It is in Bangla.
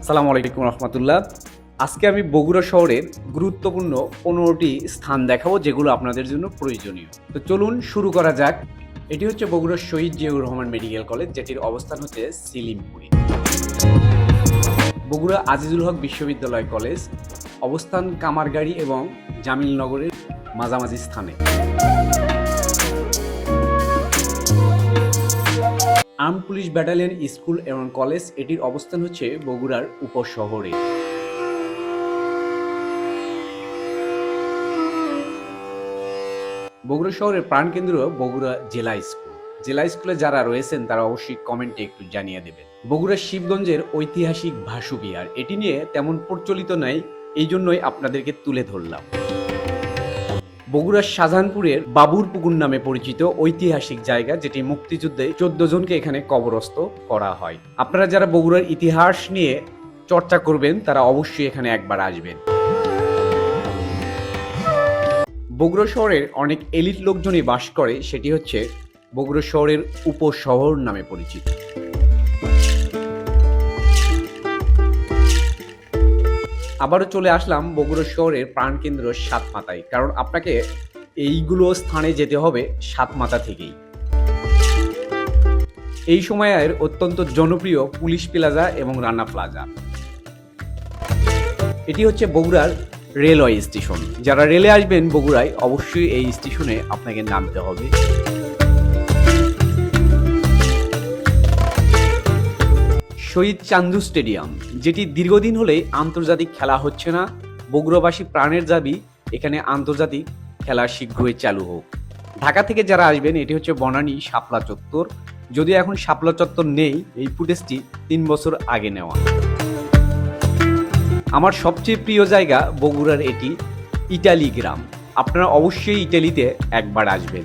আসসালামু আলাইকুম রহমতুল্লাহ। আজকে আমি বগুড়া শহরের গুরুত্বপূর্ণ 15টি স্থান দেখাবো যেগুলো আপনাদের জন্য প্রয়োজনীয়। তো চলুন শুরু করা যাক। এটি হচ্ছে বগুড়ার শহীদ জিয়াউর রহমান মেডিকেল কলেজ, যেটির অবস্থান হচ্ছে সিলিমপুরে। বগুড়া আজিজুল হক বিশ্ববিদ্যালয় কলেজ অবস্থান কামারগাড়ি এবং জামিলনগরের মাঝামাঝি স্থানে। আর্ম পুলিশ ব্যাটালিয়ন স্কুল এবং কলেজ, এটির অবস্থান হচ্ছে বগুড়ার উপশহরে। বগুড়া শহরের প্রাণকেন্দ্র বগুড়া জেলা স্কুল। জেলা স্কুলে যারা রয়েছেন তারা অবশ্যই কমেন্টে একটু জানিয়ে দেবেন। বগুড়া শিবগঞ্জের ঐতিহাসিক ভাসু বিহার, এটি নিয়ে তেমন প্রচলিত নাই, এই জন্যই আপনাদেরকে তুলে ধরলাম। বগুড়ার শাহজাহানপুরের বাবুর পুকুর নামে পরিচিত ঐতিহাসিক জায়গা, যেটি মুক্তিযুদ্ধে 14 জনকে এখানে কবরস্থ করা হয়। আপনারা যারা বগুড়ার ইতিহাস নিয়ে চর্চা করবেন তারা অবশ্যই এখানে একবার আসবেন। বগুড়া শহরের অনেক এলিট লোকজনই বাস করে, সেটি হচ্ছে বগুড়া শহরের উপশহর নামে পরিচিত। আবারও চলে আসলাম বগুড়া শহরের প্রাণকেন্দ্র সাতমাথায়, কারণ আপনাকে এইগুলো স্থানে যেতে হবে সাতমাথা থেকেই। এই সময়ের অত্যন্ত জনপ্রিয় পুলিশ প্লাজা এবং রানা প্লাজা। এটি হচ্ছে বগুড়ার রেলওয়ে স্টেশন। যারা রেলে আসবেন বগুড়ায় অবশ্যই এই স্টেশনে আপনাকে নামতে হবে। শহীদ চান্দু স্টেডিয়াম, যেটি দীর্ঘদিন হলেই আন্তর্জাতিক খেলা হচ্ছে না। বগুড়াবাসী প্রাণের দাবি এখানে আন্তর্জাতিক খেলা শীঘ্রই চালু হোক। ঢাকা থেকে যারা আসবেন এটি হচ্ছে বনানী শাপলা চত্বর। যদিও এখন শাপলা চত্বর নেই, এই ফুটেজটি 3 বছর আগে নেওয়া। আমার সবচেয়ে প্রিয় জায়গা বগুড়ার এটি ইটালি গ্রাম। আপনারা অবশ্যই ইটালিতে একবার আসবেন।